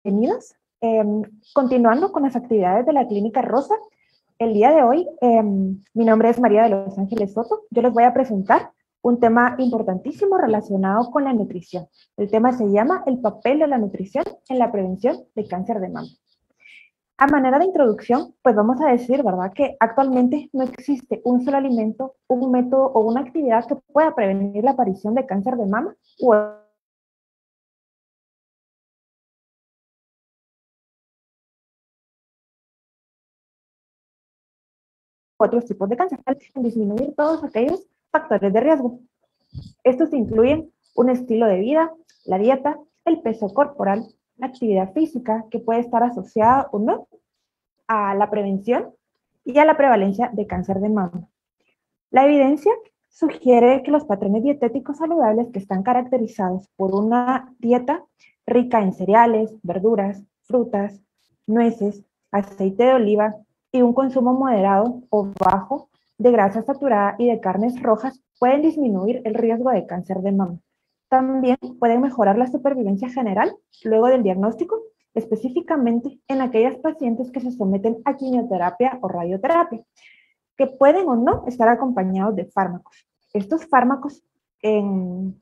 bienvenidos. Continuando con las actividades de la Clínica Rosa, el día de hoy mi nombre es María de los Ángeles Soto. Yo les voy a presentar un tema importantísimo relacionado con la nutrición. El tema se llama el papel de la nutrición en la prevención de cáncer de mama. A manera de introducción, pues vamos a decir, ¿verdad?, que actualmente no existe un solo alimento, un método o una actividad que pueda prevenir la aparición de cáncer de mama u otros tipos de cáncer, disminuir todos aquellos factores de riesgo. Estos incluyen un estilo de vida, la dieta, el peso corporal, la actividad física, que puede estar asociada o no a la prevención y a la prevalencia de cáncer de mama. La evidencia sugiere que los patrones dietéticos saludables que están caracterizados por una dieta rica en cereales, verduras, frutas, nueces, aceite de oliva y un consumo moderado o bajo de grasa saturada y de carnes rojas pueden disminuir el riesgo de cáncer de mama. También pueden mejorar la supervivencia general luego del diagnóstico, específicamente en aquellas pacientes que se someten a quimioterapia o radioterapia, que pueden o no estar acompañados de fármacos. Estos fármacos, en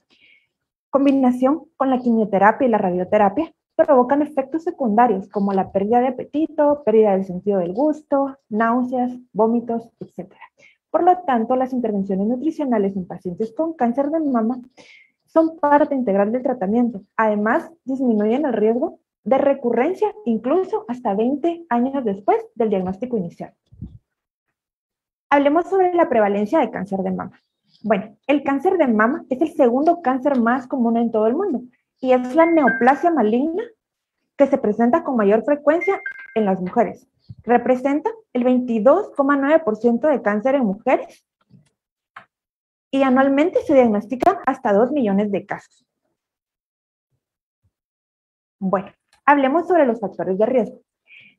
combinación con la quimioterapia y la radioterapia, provocan efectos secundarios como la pérdida de apetito, pérdida del sentido del gusto, náuseas, vómitos, etc. Por lo tanto, las intervenciones nutricionales en pacientes con cáncer de mama son parte integral del tratamiento. Además, disminuyen el riesgo de recurrencia incluso hasta 20 años después del diagnóstico inicial. Hablemos sobre la prevalencia de cáncer de mama. Bueno, el cáncer de mama es el segundo cáncer más común en todo el mundo y es la neoplasia maligna que se presenta con mayor frecuencia en las mujeres. Representa el 22,9% de cáncer en mujeres y anualmente se diagnostican hasta 2 millones de casos. Bueno, hablemos sobre los factores de riesgo.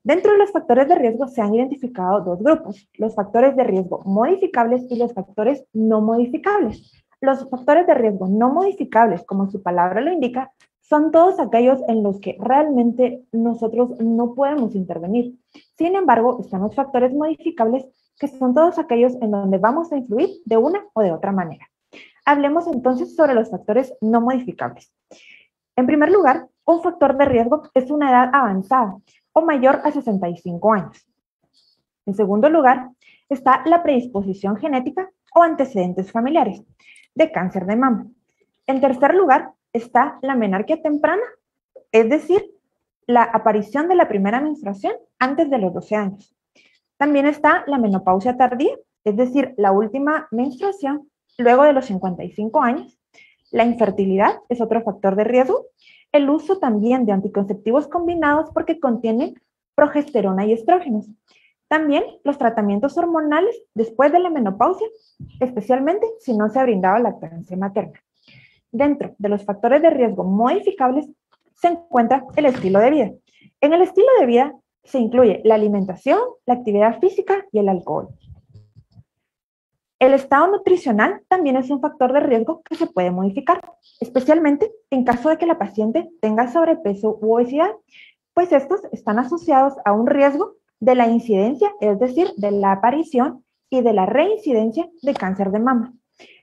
Dentro de los factores de riesgo se han identificado dos grupos, los factores de riesgo modificables y los factores no modificables. Los factores de riesgo no modificables, como su palabra lo indica, son todos aquellos en los que realmente nosotros no podemos intervenir. Sin embargo, están los factores modificables, que son todos aquellos en donde vamos a influir de una o de otra manera. Hablemos entonces sobre los factores no modificables. En primer lugar, un factor de riesgo es una edad avanzada o mayor a 65 años. En segundo lugar, está la predisposición genética o antecedentes familiares de cáncer de mama. En tercer lugar, está la menarquia temprana, es decir, la aparición de la primera menstruación antes de los 12 años. También está la menopausia tardía, es decir, la última menstruación luego de los 55 años. La infertilidad es otro factor de riesgo. El uso también de anticonceptivos combinados porque contienen progesterona y estrógenos. También los tratamientos hormonales después de la menopausia, especialmente si no se ha brindado lactancia materna. Dentro de los factores de riesgo modificables se encuentra el estilo de vida. En el estilo de vida se incluye la alimentación, la actividad física y el alcohol. El estado nutricional también es un factor de riesgo que se puede modificar, especialmente en caso de que la paciente tenga sobrepeso u obesidad, pues estos están asociados a un riesgo de la incidencia, es decir, de la aparición y de la reincidencia de cáncer de mama.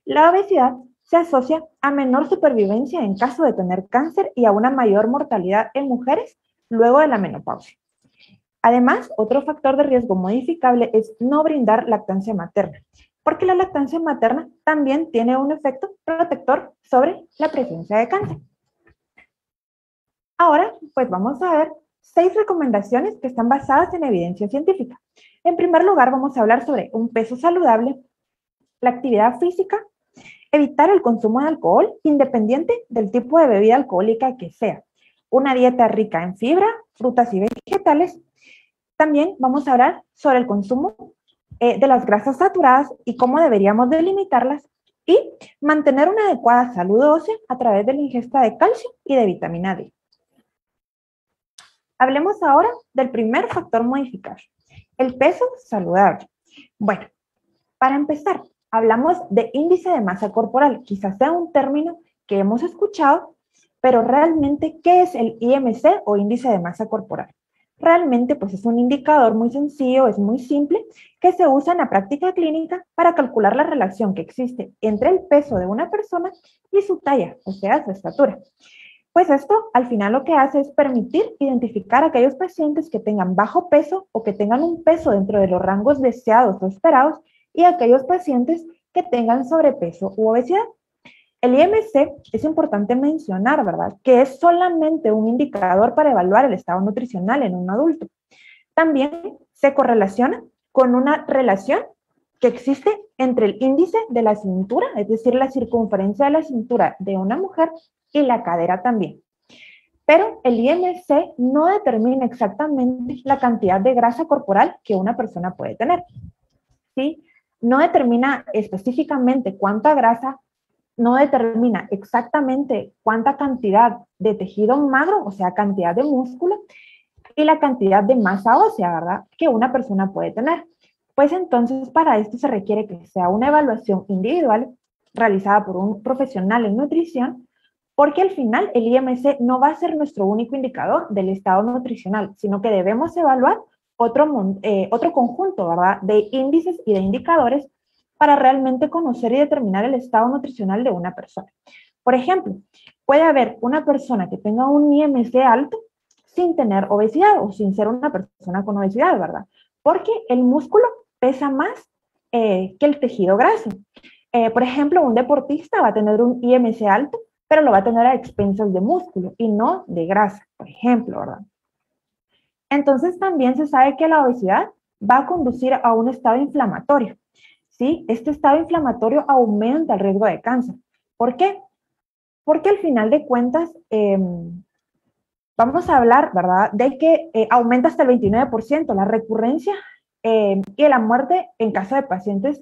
La obesidad se asocia a menor supervivencia en caso de tener cáncer y a una mayor mortalidad en mujeres luego de la menopausia. Además, otro factor de riesgo modificable es no brindar lactancia materna, porque la lactancia materna también tiene un efecto protector sobre la presencia de cáncer. Ahora, pues vamos a ver 6 recomendaciones que están basadas en evidencia científica. En primer lugar, vamos a hablar sobre un peso saludable, la actividad física, evitar el consumo de alcohol independiente del tipo de bebida alcohólica que sea, una dieta rica en fibra, frutas y vegetales. También vamos a hablar sobre el consumo de las grasas saturadas y cómo deberíamos delimitarlas y mantener una adecuada salud ósea a través de la ingesta de calcio y de vitamina D. Hablemos ahora del primer factor modificable, el peso saludable. Bueno, para empezar, hablamos de índice de masa corporal. Quizás sea un término que hemos escuchado, Pero realmente, ¿qué es el IMC o índice de masa corporal? Realmente, pues es un indicador muy sencillo, es muy simple, que se usa en la práctica clínica para calcular la relación que existe entre el peso de una persona y su talla, o sea, su estatura. Pues esto al final lo que hace es permitir identificar a aquellos pacientes que tengan bajo peso o que tengan un peso dentro de los rangos deseados o esperados y aquellos pacientes que tengan sobrepeso u obesidad. El IMC es importante mencionar, ¿verdad?, que es solamente un indicador para evaluar el estado nutricional en un adulto. También se correlaciona con una relación que existe entre el índice de la cintura, es decir, la circunferencia de la cintura de una mujer y la cadera también. Pero el IMC no determina exactamente la cantidad de grasa corporal que una persona puede tener, ¿sí? No determina específicamente cuánta grasa, no determina exactamente cuánta cantidad de tejido magro, o sea, cantidad de músculo, y la cantidad de masa ósea, ¿verdad?, que una persona puede tener. Pues entonces para esto se requiere que sea una evaluación individual realizada por un profesional en nutrición, porque al final el IMC no va a ser nuestro único indicador del estado nutricional, sino que debemos evaluar otro conjunto, ¿verdad?, de índices y de indicadores para realmente conocer y determinar el estado nutricional de una persona. Por ejemplo, puede haber una persona que tenga un IMC alto sin tener obesidad o sin ser una persona con obesidad, ¿verdad? Porque el músculo pesa más que el tejido graso. Por ejemplo, un deportista va a tener un IMC alto, pero lo va a tener a expensas de músculo y no de grasa, por ejemplo, ¿verdad? Entonces también se sabe que la obesidad va a conducir a un estado inflamatorio, ¿sí? Este estado inflamatorio aumenta el riesgo de cáncer. ¿Por qué? Porque al final de cuentas, vamos a hablar, ¿verdad?, de que aumenta hasta el 29% la recurrencia y la muerte en caso de pacientes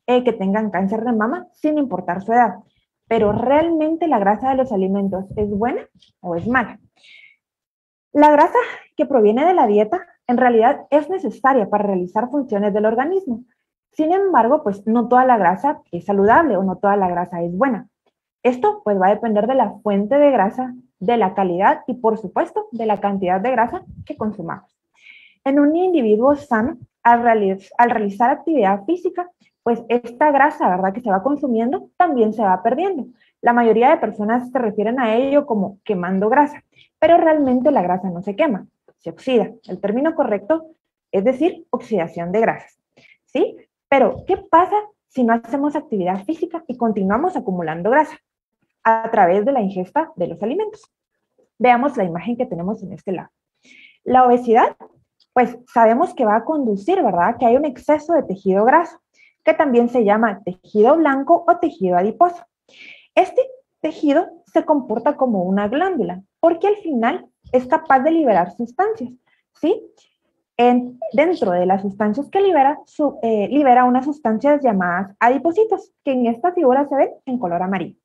que tengan cáncer de mama, sin importar su edad. Pero ¿realmente la grasa de los alimentos es buena o es mala? La grasa que proviene de la dieta en realidad es necesaria para realizar funciones del organismo. Sin embargo, pues no toda la grasa es saludable o no toda la grasa es buena. Esto pues va a depender de la fuente de grasa, de la calidad y por supuesto de la cantidad de grasa que consumamos. En un individuo sano, al realizar actividad física, pues esta grasa, ¿verdad?, que se va consumiendo también se va perdiendo. La mayoría de personas se refieren a ello como quemando grasa, pero realmente la grasa no se quema, se oxida. El término correcto es decir, oxidación de grasas, ¿sí? Pero, ¿qué pasa si no hacemos actividad física y continuamos acumulando grasa? A través de la ingesta de los alimentos. Veamos la imagen que tenemos en este lado. La obesidad, pues sabemos que va a conducir, ¿verdad?, que hay un exceso de tejido graso, que también se llama tejido blanco o tejido adiposo. Este tejido se comporta como una glándula, porque al final es capaz de liberar sustancias, ¿sí? Dentro de las sustancias que libera, libera unas sustancias llamadas adipocitos, que en esta figura se ven en color amarillo,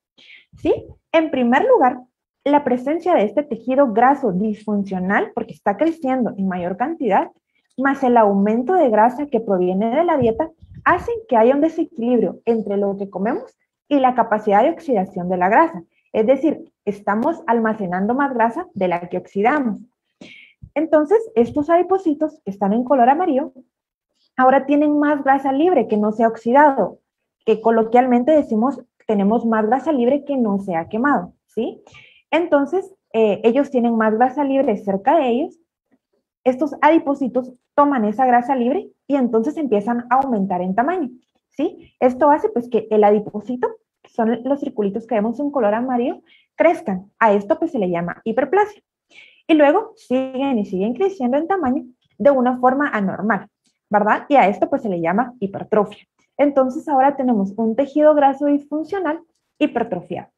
¿sí? En primer lugar, la presencia de este tejido graso disfuncional, porque está creciendo en mayor cantidad, más el aumento de grasa que proviene de la dieta, hacen que haya un desequilibrio entre lo que comemos y la capacidad de oxidación de la grasa. Es decir, estamos almacenando más grasa de la que oxidamos. Entonces, estos adipocitos que están en color amarillo, ahora tienen más grasa libre que no se ha oxidado, que coloquialmente decimos tenemos más grasa libre que no se ha quemado, ¿sí? Entonces, ellos tienen más grasa libre cerca de ellos, estos adipocitos toman esa grasa libre y entonces empiezan a aumentar en tamaño, ¿sí? Esto hace pues que el adipocito, que son los circulitos que vemos en color amarillo, crezcan. A esto pues se le llama hiperplasia. Y luego siguen y siguen creciendo en tamaño de una forma anormal, ¿verdad? Y a esto pues se le llama hipertrofia. Entonces ahora tenemos un tejido graso disfuncional hipertrofiado.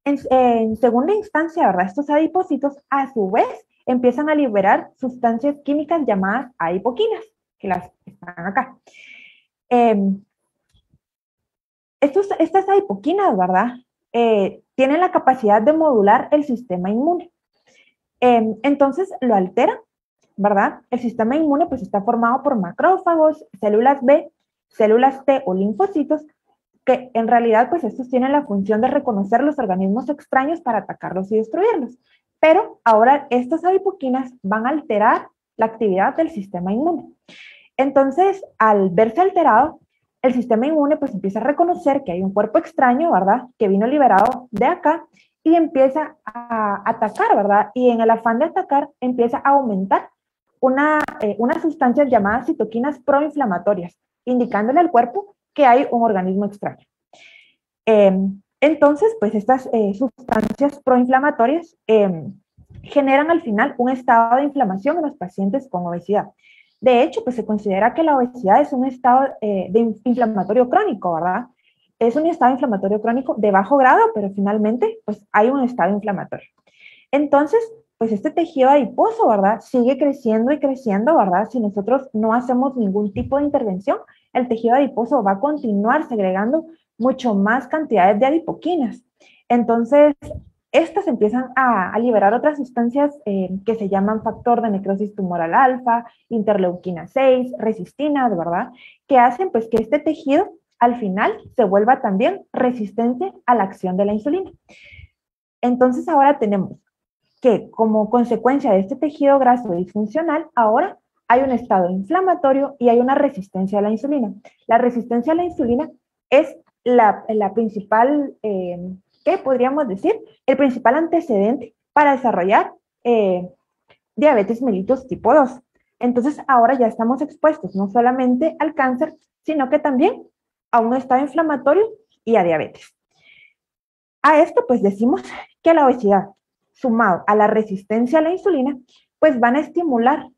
En segunda instancia, ¿verdad?, estos adipocitos a su vez empiezan a liberar sustancias químicas llamadas adipoquinas, que las están acá. Estas adipoquinas, ¿verdad?, tienen la capacidad de modular el sistema inmune. Entonces lo altera, ¿verdad? El sistema inmune pues está formado por macrófagos, células B, células T o linfocitos, que en realidad pues estos tienen la función de reconocer los organismos extraños para atacarlos y destruirlos. Pero ahora estas adipoquinas van a alterar la actividad del sistema inmune. Entonces, al verse alterado, el sistema inmune pues empieza a reconocer que hay un cuerpo extraño, ¿verdad? Que vino liberado de acá y empieza a atacar, ¿verdad? Y en el afán de atacar empieza a aumentar unas sustancias llamadas citoquinas proinflamatorias, indicándole al cuerpo que hay un organismo extraño. Entonces, pues estas sustancias proinflamatorias generan al final un estado de inflamación en los pacientes con obesidad. De hecho, pues se considera que la obesidad es un estado inflamatorio crónico, ¿verdad? Es un estado inflamatorio crónico de bajo grado, pero finalmente, pues hay un estado inflamatorio. Entonces, pues este tejido adiposo, ¿verdad? Sigue creciendo y creciendo, ¿verdad? Si nosotros no hacemos ningún tipo de intervención, el tejido adiposo va a continuar segregando mucho más cantidades de adipoquinas. Entonces, estas empiezan a liberar otras sustancias que se llaman factor de necrosis tumoral alfa, interleuquina 6, resistinas, ¿verdad? Que hacen pues que este tejido al final se vuelva también resistente a la acción de la insulina. Entonces ahora tenemos que como consecuencia de este tejido graso disfuncional, ahora hay un estado inflamatorio y hay una resistencia a la insulina. La resistencia a la insulina es la principal, ¿qué podríamos decir? El principal antecedente para desarrollar diabetes mellitus tipo 2. Entonces ahora ya estamos expuestos no solamente al cáncer, sino que también a un estado inflamatorio y a diabetes. A esto pues decimos que la obesidad sumado a la resistencia a la insulina, pues van a estimular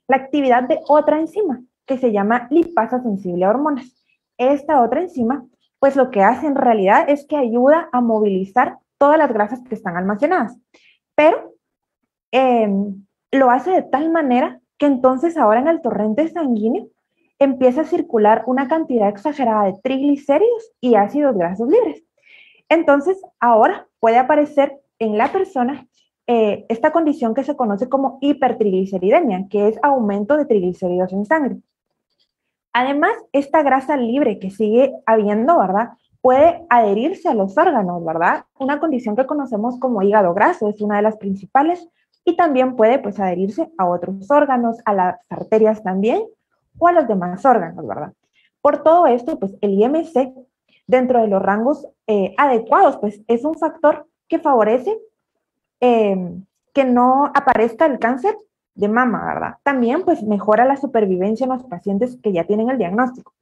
la actividad de otra enzima que se llama lipasa sensible a hormonas. Esta otra enzima, pues lo que hace en realidad es que ayuda a movilizar todas las grasas que están almacenadas, pero lo hace de tal manera que entonces ahora en el torrente sanguíneo empieza a circular una cantidad exagerada de triglicéridos y ácidos grasos libres. Entonces, ahora puede aparecer en la persona esta condición que se conoce como hipertrigliceridemia, que es aumento de triglicéridos en sangre. Además, esta grasa libre que sigue habiendo, ¿verdad? Puede adherirse a los órganos, ¿verdad? Una condición que conocemos como hígado graso es una de las principales y también puede, pues, adherirse a otros órganos, a las arterias también o a los demás órganos, ¿verdad? Por todo esto, pues, el IMC dentro de los rangos adecuados, pues es un factor que favorece que no aparezca el cáncer de mama, ¿verdad? También pues mejora la supervivencia en los pacientes que ya tienen el diagnóstico.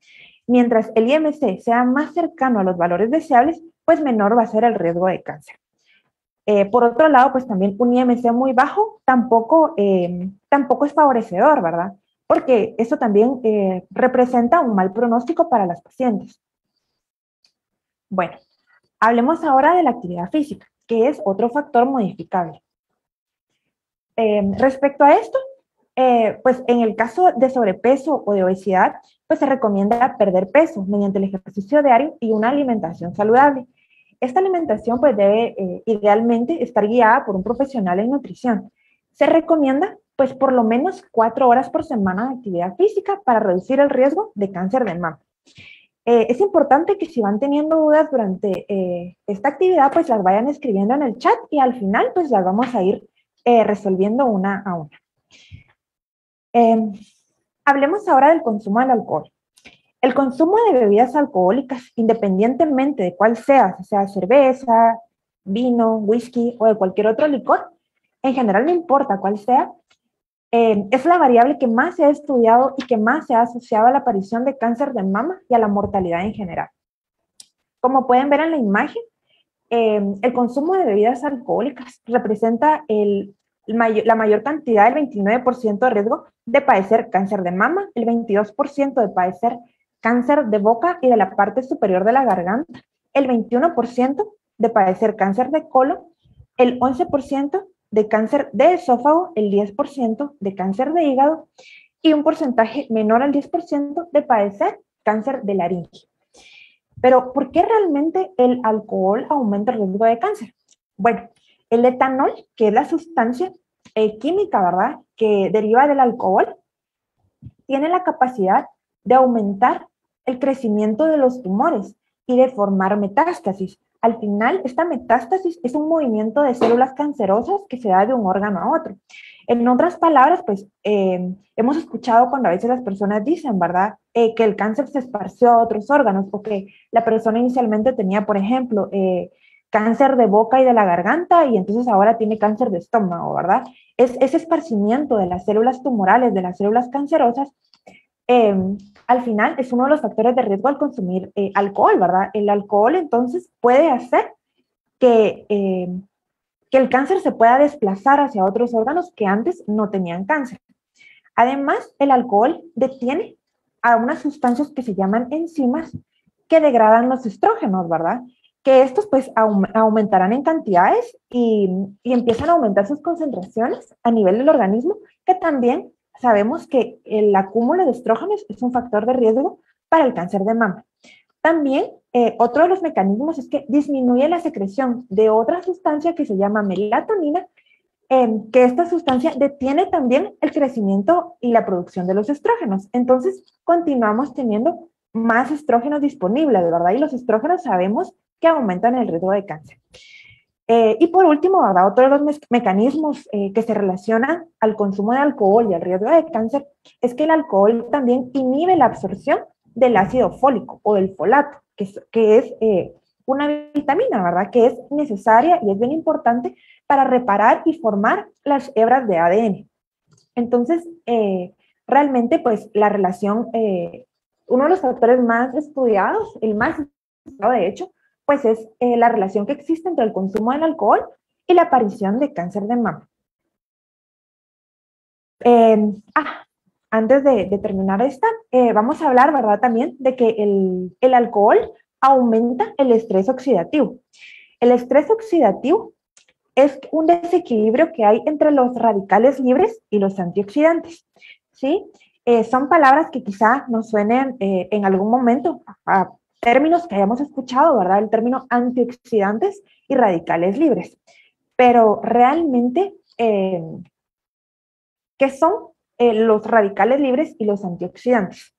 Mientras el IMC sea más cercano a los valores deseables, pues menor va a ser el riesgo de cáncer. Por otro lado, pues también un IMC muy bajo tampoco es favorecedor, ¿verdad? Porque eso también representa un mal pronóstico para las pacientes. Bueno, hablemos ahora de la actividad física, que es otro factor modificable. Respecto a esto, pues en el caso de sobrepeso o de obesidad, pues se recomienda perder peso mediante el ejercicio diario y una alimentación saludable. Esta alimentación pues debe idealmente estar guiada por un profesional en nutrición. Se recomienda pues por lo menos 4 horas por semana de actividad física para reducir el riesgo de cáncer de mama. Es importante que si van teniendo dudas durante esta actividad, pues las vayan escribiendo en el chat y al final pues las vamos a ir resolviendo una a una. Hablemos ahora del consumo del alcohol. El consumo de bebidas alcohólicas, independientemente de cuál sea cerveza, vino, whisky o de cualquier otro licor, en general no importa cuál sea, es la variable que más se ha estudiado y que más se ha asociado a la aparición de cáncer de mama y a la mortalidad en general. Como pueden ver en la imagen, el consumo de bebidas alcohólicas representa la mayor cantidad, el 29% de riesgo de padecer cáncer de mama, el 22% de padecer cáncer de boca y de la parte superior de la garganta, el 21% de padecer cáncer de colon, el 11% de cáncer de esófago, el 10% de cáncer de hígado y un porcentaje menor al 10% de padecer cáncer de laringe. Pero, ¿por qué realmente el alcohol aumenta el riesgo de cáncer? Bueno, el etanol, que es la sustancia química, ¿verdad?, que deriva del alcohol, tiene la capacidad de aumentar el crecimiento de los tumores. y de formar metástasis. Al final, esta metástasis es un movimiento de células cancerosas que se da de un órgano a otro. En otras palabras, pues hemos escuchado cuando a veces las personas dicen, ¿verdad? Que el cáncer se esparció a otros órganos o que la persona inicialmente tenía, por ejemplo, cáncer de boca y de la garganta y entonces ahora tiene cáncer de estómago, ¿verdad? Es ese esparcimiento de las células tumorales, de las células cancerosas, eh, al final es uno de los factores de riesgo al consumir alcohol, ¿verdad? El alcohol entonces puede hacer que, eh, que el cáncer se pueda desplazar hacia otros órganos que antes no tenían cáncer. Además, el alcohol detiene a unas sustancias que se llaman enzimas que degradan los estrógenos, ¿verdad? Que estos pues aumentarán en cantidades y empiezan a aumentar sus concentraciones a nivel del organismo, que también sabemos que el acúmulo de estrógenos es un factor de riesgo para el cáncer de mama. También otro de los mecanismos es que disminuye la secreción de otra sustancia que se llama melatonina, que esta sustancia detiene también el crecimiento y la producción de los estrógenos. Entonces, continuamos teniendo más estrógenos disponibles, ¿verdad? Y los estrógenos sabemos que aumentan el riesgo de cáncer. Y por último, ¿verdad? Otro de los mecanismos que se relacionan al consumo de alcohol y al riesgo de cáncer es que el alcohol también inhibe la absorción del ácido fólico o del folato, que es una vitamina, ¿verdad? Que es necesaria y es bien importante para reparar y formar las hebras de ADN. Entonces, realmente, pues, la relación, uno de los factores más estudiados, el más estudiado de hecho, pues es la relación que existe entre el consumo del alcohol y la aparición de cáncer de mama. Eh, ah, Antes de terminar esta, vamos a hablar, ¿verdad? También de que el alcohol aumenta el estrés oxidativo. El estrés oxidativo es un desequilibrio que hay entre los radicales libres y los antioxidantes, ¿sí? Son palabras que quizá nos suenen en algún momento a términos que hayamos escuchado, ¿verdad? El término antioxidantes y radicales libres. Pero realmente, ¿qué son los radicales libres y los antioxidantes?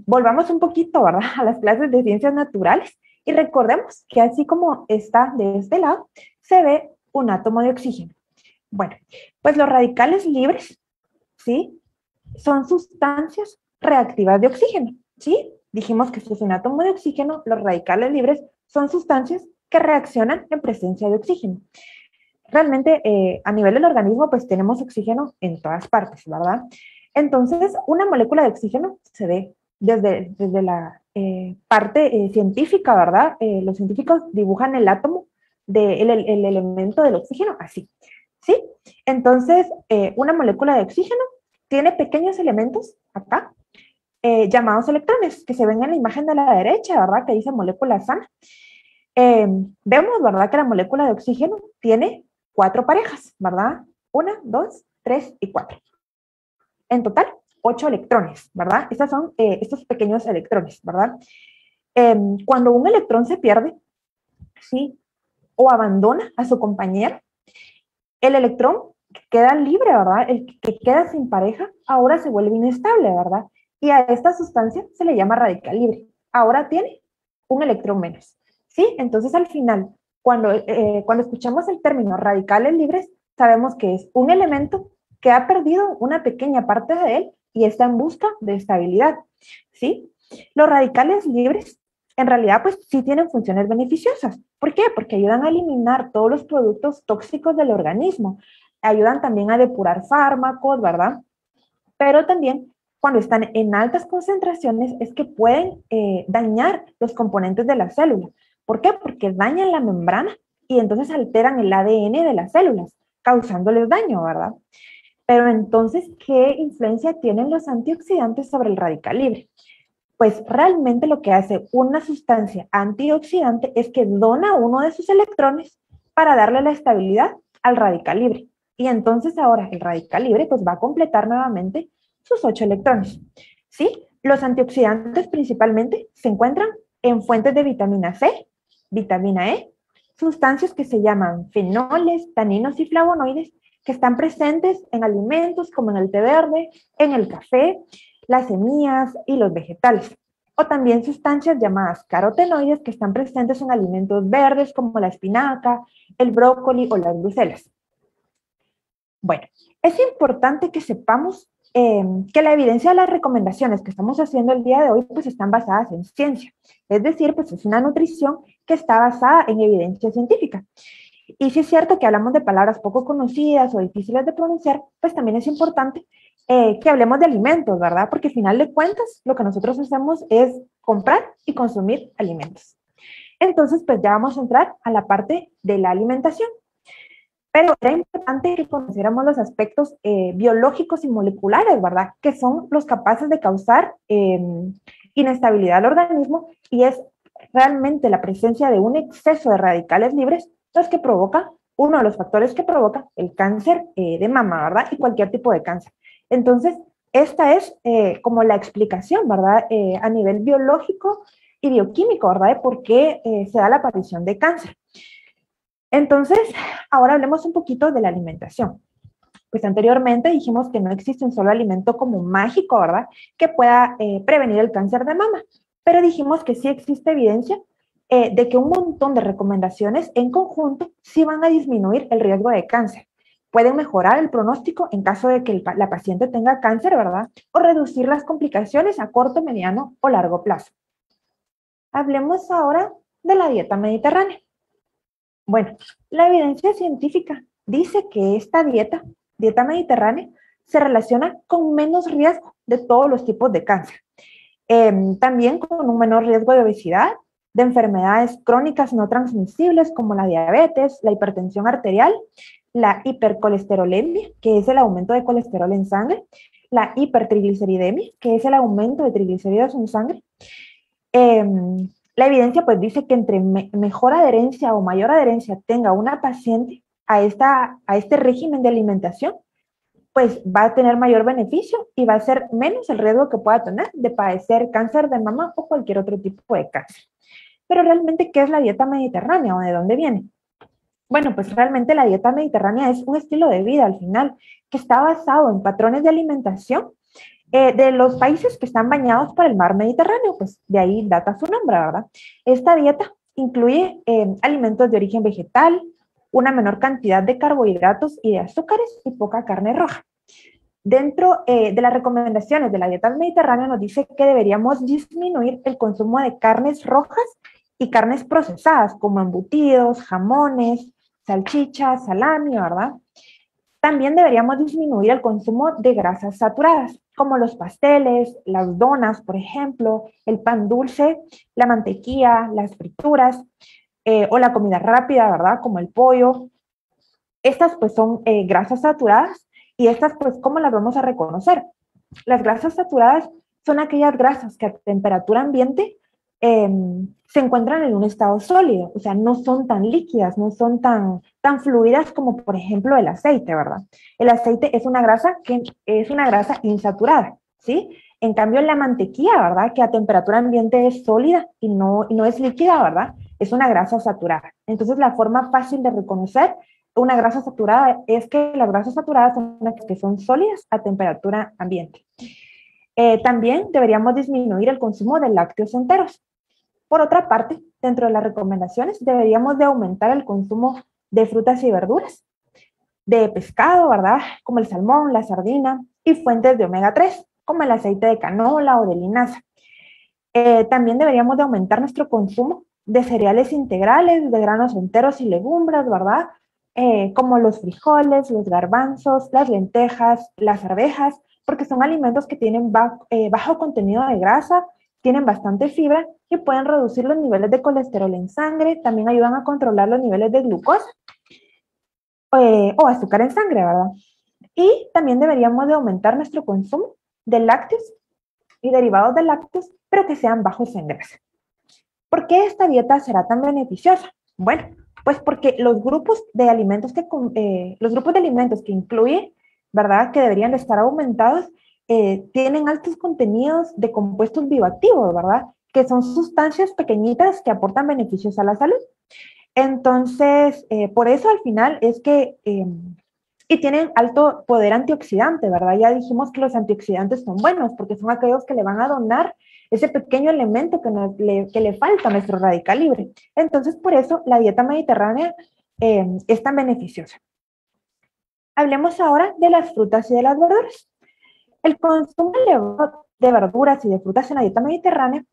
Volvamos un poquito, ¿verdad? A las clases de ciencias naturales y recordemos que así como está de este lado, se ve un átomo de oxígeno. Bueno, pues los radicales libres, ¿sí? Son sustancias reactivas de oxígeno, ¿sí? Dijimos que esto es un átomo de oxígeno, los radicales libres son sustancias que reaccionan en presencia de oxígeno. Realmente, a nivel del organismo, pues tenemos oxígeno en todas partes, ¿verdad? Entonces, una molécula de oxígeno se ve desde la parte científica, ¿verdad? Los científicos dibujan el átomo del elemento del oxígeno así, ¿sí? Entonces, una molécula de oxígeno tiene pequeños elementos acá, llamados electrones, que se ven en la imagen de la derecha, ¿verdad? Que dice molécula sana. Vemos, ¿verdad? Que la molécula de oxígeno tiene 4 parejas, ¿verdad? 1, 2, 3 y 4. En total, 8 electrones, ¿verdad? Estos son estos pequeños electrones, ¿verdad? Cuando un electrón se pierde, ¿sí? O abandona a su compañero, el electrón que queda libre, ¿verdad? El que queda sin pareja, ahora se vuelve inestable, ¿verdad? Y a esta sustancia se le llama radical libre. Ahora tiene un electrón menos, ¿sí? Entonces, al final, cuando escuchamos el término radicales libres, sabemos que es un elemento que ha perdido una pequeña parte de él y está en busca de estabilidad, ¿sí? Los radicales libres, en realidad, pues sí tienen funciones beneficiosas. ¿Por qué? Porque ayudan a eliminar todos los productos tóxicos del organismo. Ayudan también a depurar fármacos, ¿verdad? Pero también cuando están en altas concentraciones es que pueden dañar los componentes de la célula. ¿Por qué? Porque dañan la membrana y entonces alteran el ADN de las células, causándoles daño, ¿verdad? Pero entonces, ¿qué influencia tienen los antioxidantes sobre el radical libre? Pues realmente lo que hace una sustancia antioxidante es que dona uno de sus electrones para darle la estabilidad al radical libre. Y entonces ahora el radical libre pues va a completar nuevamente sus 8 electrones. ¿Sí? Los antioxidantes principalmente se encuentran en fuentes de vitamina C, vitamina E, sustancias que se llaman fenoles, taninos y flavonoides, que están presentes en alimentos como en el té verde, en el café, las semillas y los vegetales. o también sustancias llamadas carotenoides que están presentes en alimentos verdes como la espinaca, el brócoli o las bruselas. Bueno, es importante que sepamos que la evidencia de las recomendaciones que estamos haciendo el día de hoy pues están basadas en ciencia, es decir, pues es una nutrición que está basada en evidencia científica. Y si es cierto que hablamos de palabras poco conocidas o difíciles de pronunciar, pues también es importante que hablemos de alimentos, ¿verdad? Porque al final de cuentas lo que nosotros hacemos es comprar y consumir alimentos. Entonces, pues ya vamos a entrar a la parte de la alimentación. Pero era importante que conociéramos los aspectos biológicos y moleculares, ¿verdad? Que son los capaces de causar inestabilidad al organismo y es realmente la presencia de un exceso de radicales libres los que provoca, uno de los factores que provoca el cáncer de mama, ¿verdad? Y cualquier tipo de cáncer. Entonces, esta es como la explicación, ¿verdad? A nivel biológico y bioquímico, ¿verdad? De por qué se da la aparición de cáncer. Entonces, ahora hablemos un poquito de la alimentación. Pues anteriormente dijimos que no existe un solo alimento como mágico, ¿verdad? Que pueda prevenir el cáncer de mama. Pero dijimos que sí existe evidencia de que un montón de recomendaciones en conjunto sí van a disminuir el riesgo de cáncer. Pueden mejorar el pronóstico en caso de que la paciente tenga cáncer, ¿verdad? O reducir las complicaciones a corto, mediano o largo plazo. Hablemos ahora de la dieta mediterránea. Bueno, la evidencia científica dice que esta dieta mediterránea, se relaciona con menos riesgo de todos los tipos de cáncer. También con un menor riesgo de obesidad, de enfermedades crónicas no transmisibles como la diabetes, la hipertensión arterial, la hipercolesterolemia, que es el aumento de colesterol en sangre, la hipertrigliceridemia, que es el aumento de triglicéridos en sangre. La evidencia pues dice que entre mejor adherencia o mayor adherencia tenga una paciente a este régimen de alimentación, pues va a tener mayor beneficio y va a ser menos el riesgo que pueda tener de padecer cáncer de mama o cualquier otro tipo de cáncer. Pero realmente, ¿qué es la dieta mediterránea o de dónde viene? Bueno, pues realmente la dieta mediterránea es un estilo de vida al final que está basado en patrones de alimentación de los países que están bañados por el mar Mediterráneo, pues de ahí data su nombre, ¿verdad? Esta dieta incluye alimentos de origen vegetal, una menor cantidad de carbohidratos y de azúcares y poca carne roja. Dentro de las recomendaciones de la dieta mediterránea nos dice que deberíamos disminuir el consumo de carnes rojas y carnes procesadas como embutidos, jamones, salchichas, salami, ¿verdad? También deberíamos disminuir el consumo de grasas saturadas, como los pasteles, las donas, por ejemplo, el pan dulce, la mantequilla, las frituras o la comida rápida, ¿verdad? Como el pollo. Estas pues son grasas saturadas y estas pues ¿cómo las vamos a reconocer? Las grasas saturadas son aquellas grasas que a temperatura ambiente se encuentran en un estado sólido, o sea, no son tan líquidas, no son tan fluidas como por ejemplo el aceite, ¿verdad? El aceite es una grasa que es una grasa insaturada, ¿sí? En cambio la mantequilla, ¿verdad? Que a temperatura ambiente es sólida y no es líquida, ¿verdad? Es una grasa saturada. Entonces la forma fácil de reconocer una grasa saturada es que las grasas saturadas son las que son sólidas a temperatura ambiente. También deberíamos disminuir el consumo de lácteos enteros. Por otra parte, dentro de las recomendaciones, deberíamos de aumentar el consumo de frutas y verduras, de pescado, ¿verdad? Como el salmón, la sardina, y fuentes de omega 3, como el aceite de canola o de linaza. También deberíamos de aumentar nuestro consumo de cereales integrales, de granos enteros y legumbres, ¿verdad? Como los frijoles, los garbanzos, las lentejas, las arvejas, porque son alimentos que tienen bajo contenido de grasa, tienen bastante fibra y pueden reducir los niveles de colesterol en sangre, también ayudan a controlar los niveles de glucosa o azúcar en sangre, ¿verdad? Y también deberíamos de aumentar nuestro consumo de lácteos y derivados de lácteos, pero que sean bajos en grasa. ¿Por qué esta dieta será tan beneficiosa? Bueno, pues porque los grupos de alimentos que incluye, ¿verdad? Que deberían de estar aumentados, tienen altos contenidos de compuestos bioactivos, ¿verdad? Que son sustancias pequeñitas que aportan beneficios a la salud. Entonces, por eso al final es que, y tienen alto poder antioxidante, ¿verdad? Ya dijimos que los antioxidantes son buenos porque son aquellos que le van a donar ese pequeño elemento que le falta a nuestro radical libre. Entonces, por eso la dieta mediterránea es tan beneficiosa. Hablemos ahora de las frutas y de las verduras. El consumo elevado de verduras y de frutas en la dieta mediterránea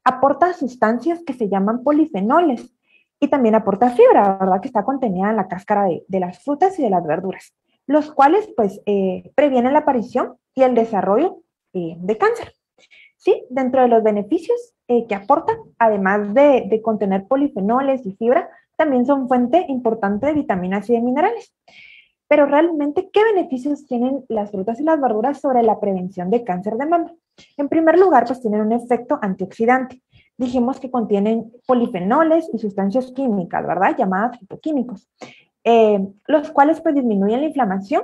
aporta sustancias que se llaman polifenoles y también aporta fibra, ¿verdad? Que está contenida en la cáscara de las frutas y de las verduras, los cuales pues previenen la aparición y el desarrollo de cáncer. Sí, dentro de los beneficios que aportan, además de contener polifenoles y fibra, también son fuente importante de vitaminas y de minerales. Pero realmente, ¿qué beneficios tienen las frutas y las verduras sobre la prevención de cáncer de mama? En primer lugar, pues tienen un efecto antioxidante. Dijimos que contienen polifenoles y sustancias químicas, ¿verdad? Llamadas fitoquímicos, los cuales pues disminuyen la inflamación,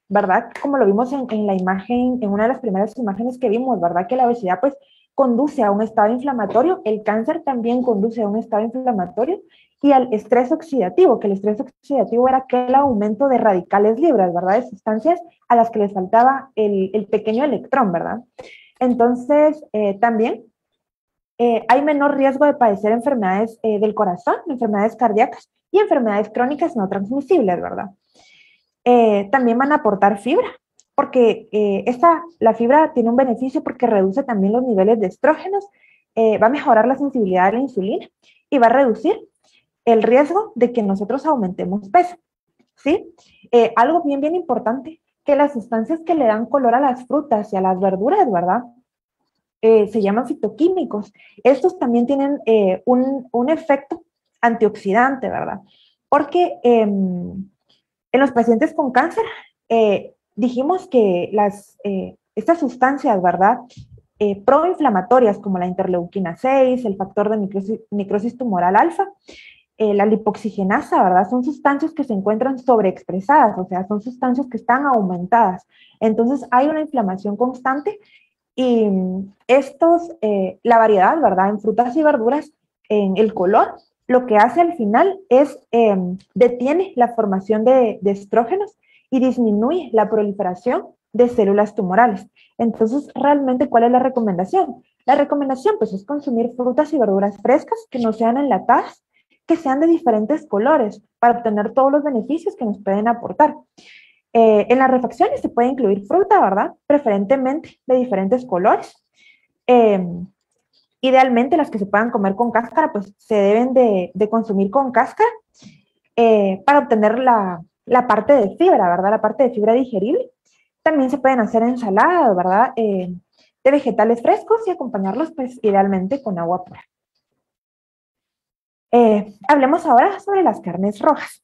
¿verdad? Como lo vimos en la imagen, en una de las primeras imágenes que vimos, ¿verdad? Que la obesidad pues conduce a un estado inflamatorio, el cáncer también conduce a un estado inflamatorio y al estrés oxidativo, que el estrés oxidativo era aquel aumento de radicales libres, ¿verdad? De sustancias a las que les faltaba el pequeño electrón, ¿verdad? Entonces, también hay menor riesgo de padecer enfermedades del corazón, enfermedades cardíacas y enfermedades crónicas no transmisibles, ¿verdad? También van a aportar fibra, porque la fibra tiene un beneficio porque reduce también los niveles de estrógenos, va a mejorar la sensibilidad a la insulina y va a reducir el riesgo de que nosotros aumentemos peso, ¿sí? Algo bien importante, que las sustancias que le dan color a las frutas y a las verduras, ¿verdad? Se llaman fitoquímicos. Estos también tienen un efecto antioxidante, ¿verdad? Porque en los pacientes con cáncer, dijimos que estas sustancias, ¿verdad? Proinflamatorias como la interleuquina 6, el factor de necrosis tumoral alfa, la lipoxigenasa, ¿verdad? Son sustancias que se encuentran sobreexpresadas, o sea, son sustancias que están aumentadas. Entonces hay una inflamación constante y la variedad, ¿verdad? En frutas y verduras, en el color, lo que hace al final es detiene la formación de estrógenos y disminuye la proliferación de células tumorales. Entonces, realmente, ¿cuál es la recomendación? La recomendación, pues, es consumir frutas y verduras frescas que no sean enlatadas, que sean de diferentes colores para obtener todos los beneficios que nos pueden aportar. En las refacciones se puede incluir fruta, ¿verdad? Preferentemente de diferentes colores. Idealmente las que se puedan comer con cáscara, pues se deben de consumir con cáscara para obtener la parte de fibra, ¿verdad? La parte de fibra digerible. También se pueden hacer ensaladas, ¿verdad? De vegetales frescos y acompañarlos, pues, idealmente con agua pura. Hablemos ahora sobre las carnes rojas.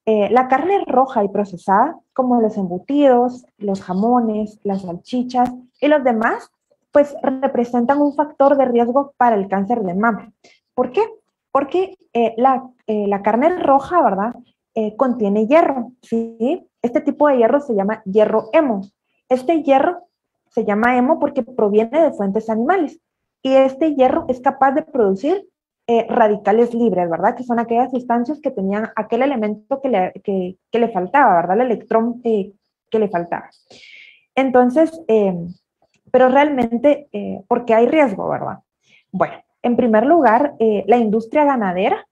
La carne roja y procesada, como los embutidos, los jamones, las salchichas y los demás, pues representan un factor de riesgo para el cáncer de mama. ¿Por qué? Porque la carne roja, ¿verdad? Contiene hierro, ¿sí? Este tipo de hierro se llama hierro hemo. Este hierro se llama hemo porque proviene de fuentes animales y este hierro es capaz de producir radicales libres, ¿verdad? Que son aquellas sustancias que tenían aquel elemento que le faltaba, ¿verdad? El electrón que le faltaba. Entonces, pero realmente, ¿por qué hay riesgo, verdad? Bueno, en primer lugar, la industria ganadera,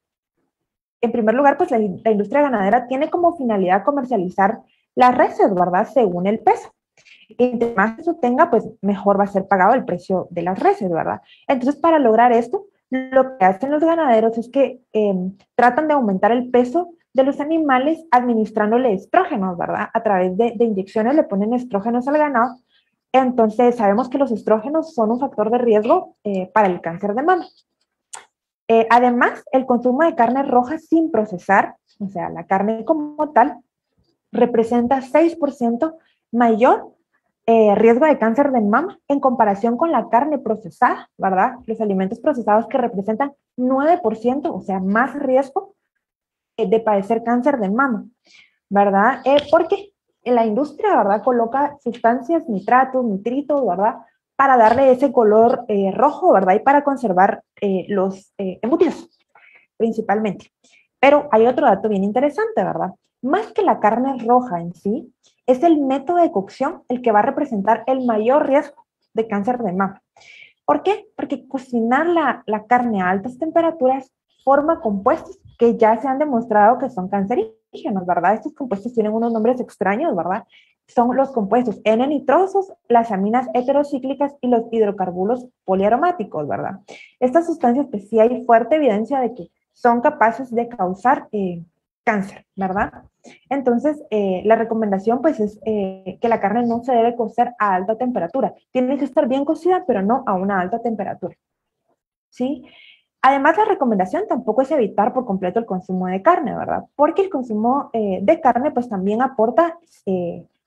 en primer lugar, pues la industria ganadera tiene como finalidad comercializar las reses, ¿verdad? Según el peso. Y entre más eso tenga, pues mejor va a ser pagado el precio de las reses, ¿verdad? Entonces, para lograr esto, lo que hacen los ganaderos es que tratan de aumentar el peso de los animales administrándole estrógenos, ¿verdad? A través de inyecciones le ponen estrógenos al ganado. Entonces, sabemos que los estrógenos son un factor de riesgo para el cáncer de mama. Además, el consumo de carne roja sin procesar, o sea, la carne como tal, representa 6% mayor riesgo de cáncer de mama en comparación con la carne procesada, ¿verdad? Los alimentos procesados que representan 9%, o sea, más riesgo de padecer cáncer de mama, ¿verdad? Porque en la industria, ¿verdad? Coloca sustancias, nitratos, nitritos, ¿verdad? Para darle ese color rojo, ¿verdad? Y para conservar los embutidos, principalmente. Pero hay otro dato bien interesante, ¿verdad? Más que la carne roja en sí, es el método de cocción el que va a representar el mayor riesgo de cáncer de mama. ¿Por qué? Porque cocinar la carne a altas temperaturas forma compuestos que ya se han demostrado que son cancerígenos, ¿verdad? Estos compuestos tienen unos nombres extraños, ¿verdad? Son los compuestos N-nitrosos, las aminas heterocíclicas y los hidrocarburos poliaromáticos, ¿verdad? Estas sustancias, pues sí hay fuerte evidencia de que son capaces de causar cáncer, ¿verdad? Entonces, la recomendación pues es que la carne no se debe cocer a alta temperatura. Tiene que estar bien cocida, pero no a una alta temperatura, ¿sí? Además, la recomendación tampoco es evitar por completo el consumo de carne, ¿verdad? Porque el consumo de carne pues también aporta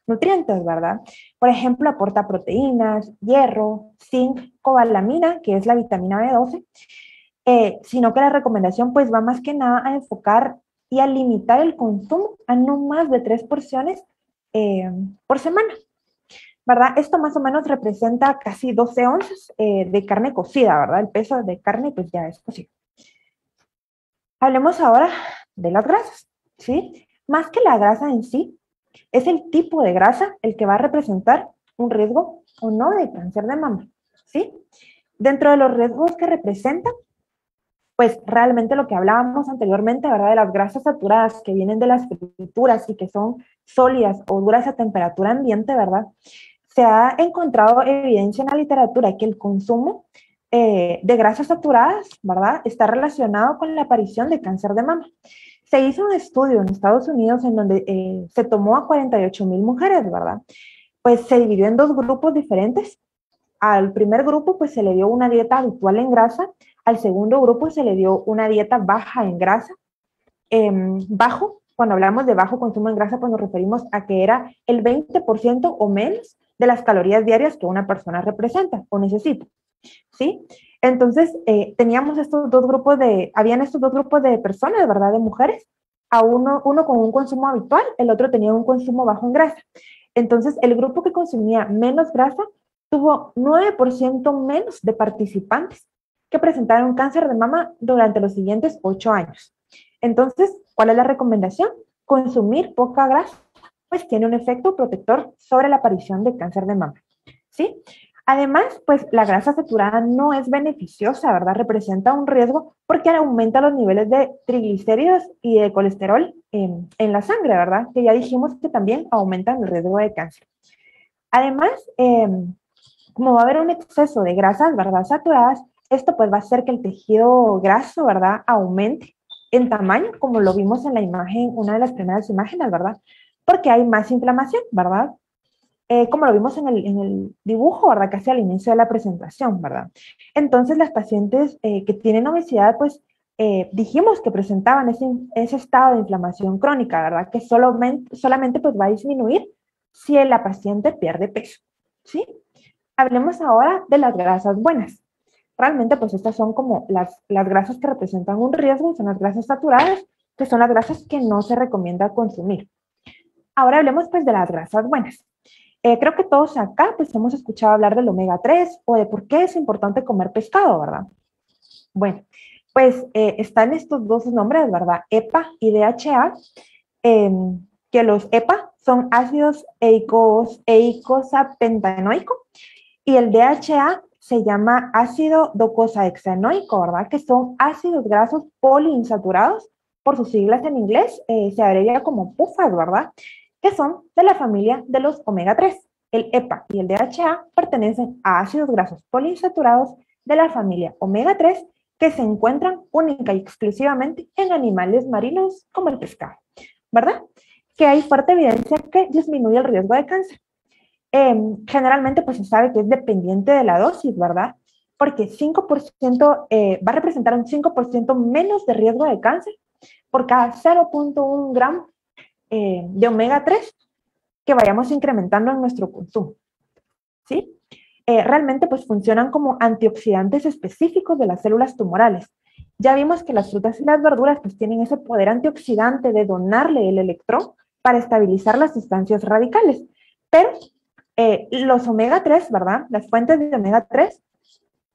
nutrientes, ¿verdad? Por ejemplo, aporta proteínas, hierro, zinc, cobalamina, que es la vitamina B12, sino que la recomendación pues va más que nada a enfocar y a limitar el consumo a no más de 3 porciones por semana, ¿verdad? Esto más o menos representa casi 12 onzas de carne cocida, ¿verdad? El peso de carne pues ya es cocido. Hablemos ahora de las grasas, ¿sí? Más que la grasa en sí, es el tipo de grasa el que va a representar un riesgo o no de cáncer de mama, ¿sí? Dentro de los riesgos que representan, pues realmente lo que hablábamos anteriormente, ¿verdad? De las grasas saturadas que vienen de las frituras y que son sólidas o duras a temperatura ambiente, ¿verdad? Se ha encontrado evidencia en la literatura que el consumo de grasas saturadas, ¿verdad? Está relacionado con la aparición de cáncer de mama. Se hizo un estudio en Estados Unidos en donde se tomó a 48,000 mujeres, ¿verdad? Pues se dividió en dos grupos diferentes. Al primer grupo pues se le dio una dieta habitual en grasa, al segundo grupo se le dio una dieta baja en grasa. Bajo, cuando hablamos de bajo consumo en grasa, pues nos referimos a que era el 20% o menos de las calorías diarias que una persona representa o necesita, ¿sí? Entonces, habían estos dos grupos de personas, ¿verdad? De mujeres, a uno con un consumo habitual, el otro tenía un consumo bajo en grasa. Entonces, el grupo que consumía menos grasa tuvo 9% menos de participantes que presentaron cáncer de mama durante los siguientes 8 años. Entonces, ¿cuál es la recomendación? Consumir poca grasa, pues tiene un efecto protector sobre la aparición de cáncer de mama, ¿sí? Además, pues la grasa saturada no es beneficiosa, ¿verdad? Representa un riesgo porque aumenta los niveles de triglicéridos y de colesterol en la sangre, ¿verdad? Que ya dijimos que también aumentan el riesgo de cáncer. Además, como va a haber un exceso de grasas, ¿verdad? Saturadas, esto pues va a hacer que el tejido graso, ¿verdad? Aumente en tamaño, como lo vimos en la imagen, una de las primeras imágenes, ¿verdad? Porque hay más inflamación, ¿verdad? Como lo vimos en el dibujo, ¿verdad? Casi al inicio de la presentación, ¿verdad? Entonces, las pacientes que tienen obesidad, pues dijimos que presentaban ese estado de inflamación crónica, ¿verdad? Que solamente pues va a disminuir si la paciente pierde peso, ¿sí? Hablemos ahora de las grasas buenas. Realmente, pues estas son como las grasas que representan un riesgo, son las grasas saturadas, que son las grasas que no se recomienda consumir. Ahora hablemos pues de las grasas buenas. Creo que todos acá pues hemos escuchado hablar del omega 3 o de por qué es importante comer pescado, ¿verdad? Bueno, pues están estos dos nombres, ¿verdad? EPA y DHA, eh, que los EPA son ácidos eicosapentaenoico y el DHA se llama ácido docosahexaenoico, ¿verdad? Que son ácidos grasos poliinsaturados, por sus siglas en inglés, se abrevia como PUFAs, ¿verdad? Que son de la familia de los omega 3. El EPA y el DHA pertenecen a ácidos grasos poliinsaturados de la familia omega 3 que se encuentran única y exclusivamente en animales marinos como el pescado, ¿verdad? Que hay fuerte evidencia que disminuye el riesgo de cáncer. Generalmente pues se sabe que es dependiente de la dosis, ¿verdad? Porque 5% va a representar un 5% menos de riesgo de cáncer por cada 0,1 gramo de omega 3 que vayamos incrementando en nuestro consumo, ¿sí? Realmente pues funcionan como antioxidantes específicos de las células tumorales. Ya vimos que las frutas y las verduras pues tienen ese poder antioxidante de donarle el electrón para estabilizar las sustancias radicales, pero los omega 3, ¿verdad? Las fuentes de omega 3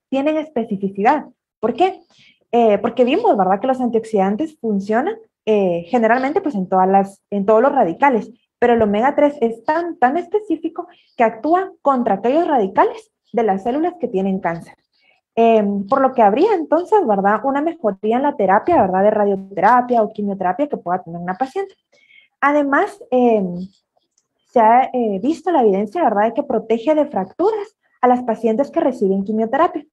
tienen especificidad. ¿Por qué? Porque vimos, ¿verdad? Que los antioxidantes funcionan generalmente pues en todos los radicales, pero el omega 3 es tan específico que actúa contra aquellos radicales de las células que tienen cáncer. Por lo que habría entonces, ¿verdad? Una mejoría en la terapia, ¿verdad? De radioterapia o quimioterapia que pueda tener una paciente. Además, se ha visto la evidencia, ¿verdad?, de que protege de fracturas a las pacientes que reciben quimioterapia.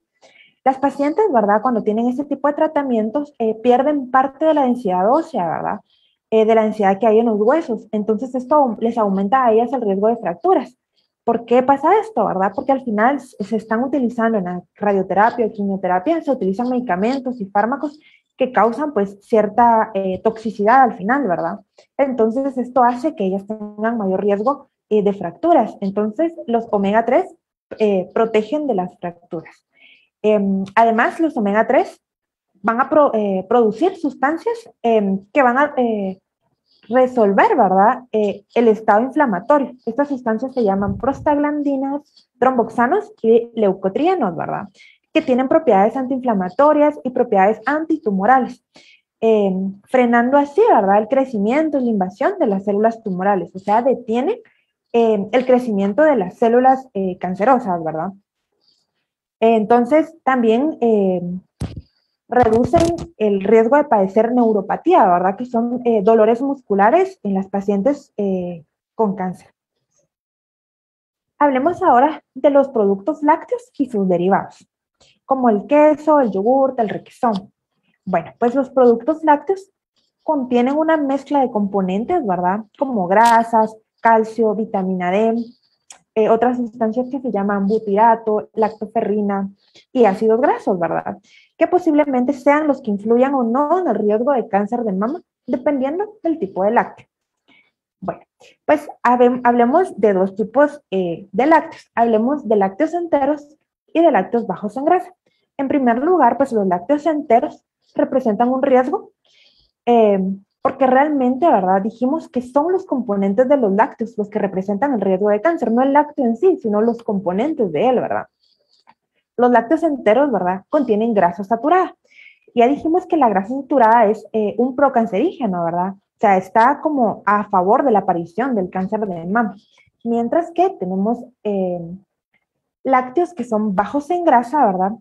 Las pacientes, ¿verdad?, cuando tienen este tipo de tratamientos, pierden parte de la densidad ósea, ¿verdad?, de la densidad que hay en los huesos. Entonces, esto les aumenta a ellas el riesgo de fracturas. ¿Por qué pasa esto, verdad? Porque al final se están utilizando en la radioterapia o quimioterapia, se utilizan medicamentos y fármacos que causan pues cierta toxicidad al final, ¿verdad? Entonces esto hace que ellas tengan mayor riesgo de fracturas. Entonces los omega 3 protegen de las fracturas. Además, los omega 3 van a producir sustancias que van a resolver, ¿verdad? El estado inflamatorio. Estas sustancias se llaman prostaglandinas, tromboxanos y leucotrienos, ¿verdad? Que tienen propiedades antiinflamatorias y propiedades antitumorales, frenando así, ¿verdad?, el crecimiento y la invasión de las células tumorales, o sea, detienen el crecimiento de las células cancerosas, ¿verdad? Entonces, también reducen el riesgo de padecer neuropatía, ¿verdad? Que son dolores musculares en las pacientes con cáncer. Hablemos ahora de los productos lácteos y sus derivados, como el queso, el yogur, el requesón. Bueno, pues los productos lácteos contienen una mezcla de componentes, ¿verdad? Como grasas, calcio, vitamina D, otras sustancias que se llaman butirato, lactoferrina y ácidos grasos, ¿verdad? Que posiblemente sean los que influyan o no en el riesgo de cáncer de mama, dependiendo del tipo de lácteo. Bueno, pues hablemos de dos tipos de lácteos. Hablemos de lácteos enteros y de lácteos bajos en grasa. En primer lugar, pues los lácteos enteros representan un riesgo eh, porque realmente, ¿verdad? Dijimos que son los componentes de los lácteos los que representan el riesgo de cáncer, no el lácteo en sí, sino los componentes de él, ¿verdad? Los lácteos enteros, ¿verdad?, contienen grasa saturada. Ya dijimos que la grasa saturada es un procancerígeno, ¿verdad? O sea, está como a favor de la aparición del cáncer de mama. Mientras que tenemos lácteos que son bajos en grasa, ¿verdad?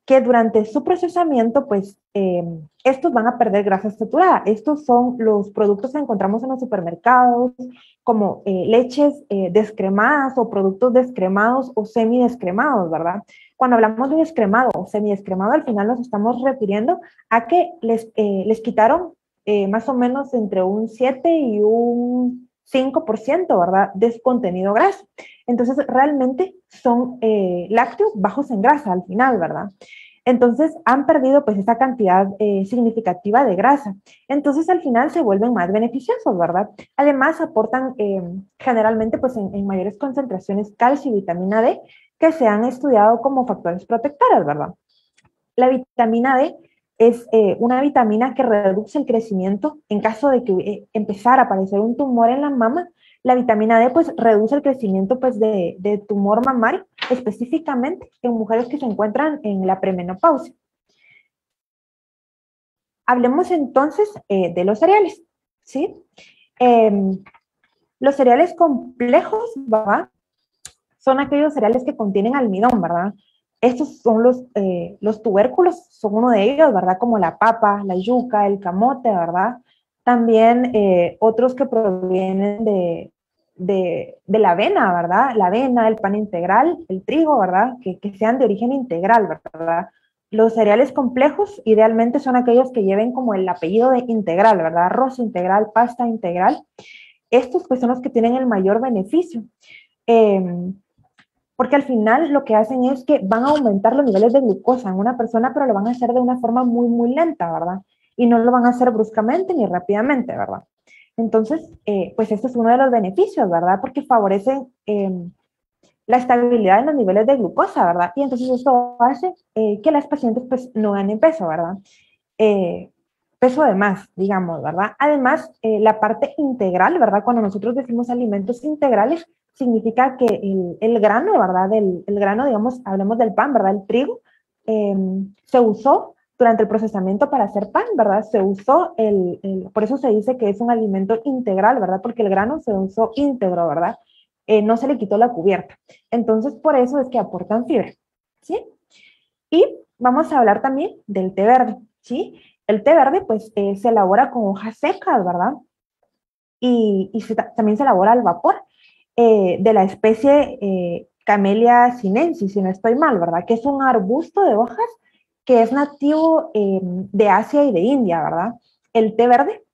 Que durante su procesamiento, pues, estos van a perder grasa saturada. Estos son los productos que encontramos en los supermercados, como leches descremadas o productos descremados o semidescremados, ¿verdad? Cuando hablamos de descremado o semidescremado, al final nos estamos refiriendo a que les quitaron más o menos entre un 7 y un 5%, ¿verdad?, de contenido graso. Entonces, realmente son lácteos bajos en grasa al final, ¿verdad? Entonces, han perdido pues esa cantidad significativa de grasa. Entonces, al final se vuelven más beneficiosos, ¿verdad? Además, aportan generalmente pues en mayores concentraciones calcio y vitamina D que se han estudiado como factores protectores, ¿verdad? La vitamina D es una vitamina que reduce el crecimiento en caso de que empezara a aparecer un tumor en la mama. La vitamina D pues reduce el crecimiento pues de tumor mamario, específicamente en mujeres que se encuentran en la premenopausia. Hablemos entonces de los cereales, ¿sí? Los cereales complejos, ¿verdad?, son aquellos cereales que contienen almidón, ¿verdad? Estos son los tubérculos, son uno de ellos, ¿verdad? Como la papa, la yuca, el camote, ¿verdad? También otros que provienen de la avena, ¿verdad? La avena, el pan integral, el trigo, ¿verdad? Que sean de origen integral, ¿verdad? Los cereales complejos idealmente son aquellos que lleven como el apellido de integral, ¿verdad? Arroz integral, pasta integral. Estos pues son los que tienen el mayor beneficio. Porque al final lo que hacen es que van a aumentar los niveles de glucosa en una persona, pero lo van a hacer de una forma muy, muy lenta, ¿verdad? Y no lo van a hacer bruscamente ni rápidamente, ¿verdad? Entonces, pues este es uno de los beneficios, ¿verdad? Porque favorecen la estabilidad en los niveles de glucosa, ¿verdad? Y entonces esto hace que las pacientes pues no ganen peso, ¿verdad? Eh, peso de más, digamos, ¿verdad? Además, la parte integral, ¿verdad? Cuando nosotros decimos alimentos integrales, significa que el grano, ¿verdad? El grano, digamos, hablemos del pan, ¿verdad? El trigo, se usó durante el procesamiento para hacer pan, ¿verdad? Se usó por eso se dice que es un alimento integral, ¿verdad? Porque el grano se usó íntegro, ¿verdad? No se le quitó la cubierta. Entonces, por eso es que aportan fibra, ¿sí? Y vamos a hablar también del té verde, ¿sí? El té verde, pues, se elabora con hojas secas, ¿verdad? También se elabora al vapor de la especie Camellia sinensis, si no estoy mal, ¿verdad? Que es un arbusto de hojas que es nativo de Asia y de India, ¿verdad? El té verde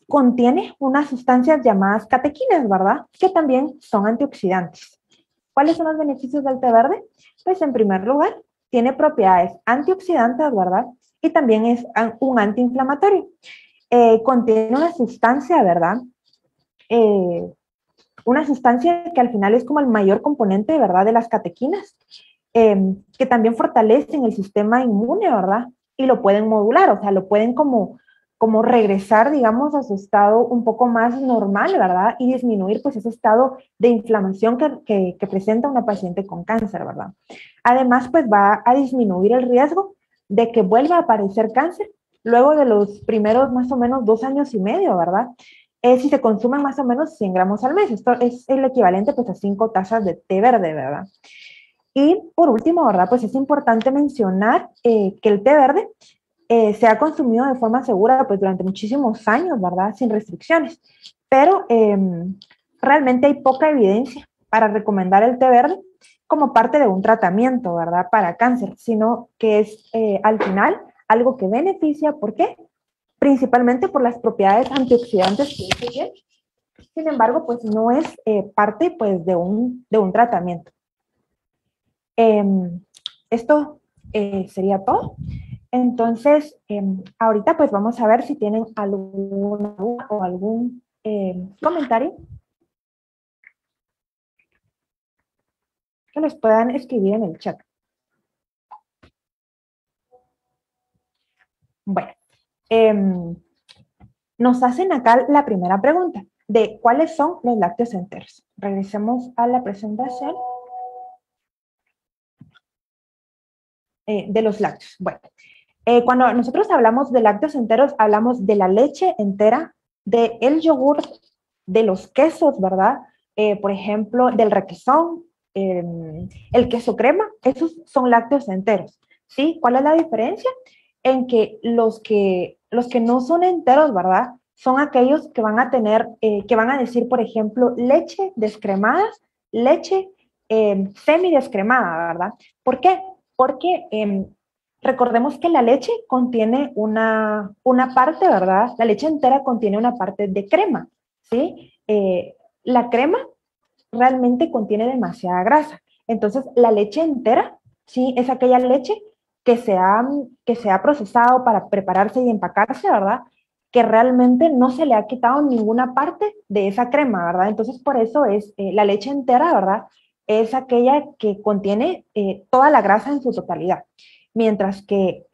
contiene unas sustancias llamadas catequinas, ¿verdad? Que también son antioxidantes. ¿Cuáles son los beneficios del té verde? Pues en primer lugar, tiene propiedades antioxidantes, ¿verdad? Y también es un antiinflamatorio. Contiene una sustancia, ¿verdad? Eh, una sustancia que al final es como el mayor componente, ¿verdad? De las catequinas, que también fortalecen el sistema inmune, ¿verdad? Y lo pueden modular, o sea, lo pueden como regresar, digamos, a su estado un poco más normal, ¿verdad? Y disminuir, pues, ese estado de inflamación que presenta una paciente con cáncer, ¿verdad? Además, pues, va a disminuir el riesgo de que vuelva a aparecer cáncer luego de los primeros más o menos 2 años y medio, ¿verdad? Si se consumen más o menos 100 gramos al mes. Esto es el equivalente pues a 5 tazas de té verde, ¿verdad? Y por último, ¿verdad? Pues es importante mencionar que el té verde se ha consumido de forma segura pues durante muchísimos años, ¿verdad? Sin restricciones. Pero realmente hay poca evidencia para recomendar el té verde como parte de un tratamiento, ¿verdad? Para cáncer, sino que es al final algo que beneficia, ¿por qué? Principalmente por las propiedades antioxidantes que este tiene. Sin embargo, pues no es parte pues de un tratamiento. Esto sería todo. Entonces, ahorita pues vamos a ver si tienen alguna duda o algún comentario que les puedan escribir en el chat. Bueno, nos hacen acá la primera pregunta de cuáles son los lácteos enteros. Regresemos a la presentación de los lácteos. Bueno, cuando nosotros hablamos de lácteos enteros, hablamos de la leche entera, del yogur, de los quesos, ¿verdad? Por ejemplo, del requesón, el queso crema, esos son lácteos enteros, ¿sí? ¿Cuál es la diferencia? En que los que no son enteros, ¿verdad? Son aquellos que van a tener, que van a decir, por ejemplo, leche descremada, leche semidescremada, ¿verdad? ¿Por qué? Porque recordemos que la leche contiene una parte, ¿verdad? La leche entera contiene una parte de crema, ¿sí? La crema realmente contiene demasiada grasa. Entonces, la leche entera, ¿sí? Es aquella leche que se ha procesado para prepararse y empacarse, ¿verdad? Que realmente no se le ha quitado ninguna parte de esa crema, ¿verdad? Entonces, por eso es la leche entera, ¿verdad? Es aquella que contiene toda la grasa en su totalidad. Mientras que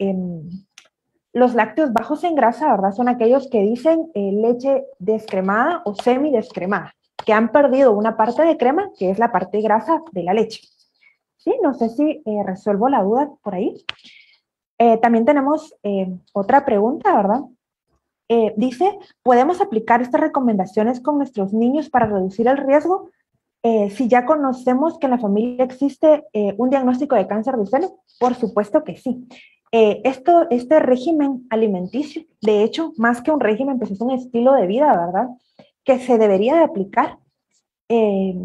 los lácteos bajos en grasa, ¿verdad? Son aquellos que dicen leche descremada o semidescremada, que han perdido una parte de crema, que es la parte grasa de la leche. ¿Sí? No sé si resuelvo la duda por ahí. También tenemos otra pregunta, ¿verdad? Dice, ¿podemos aplicar estas recomendaciones con nuestros niños para reducir el riesgo? Si ya conocemos que en la familia existe un diagnóstico de cáncer de seno, por supuesto que sí. Este régimen alimenticio, de hecho, más que un régimen, pues es un estilo de vida, ¿verdad? Que se debería de aplicar, eh,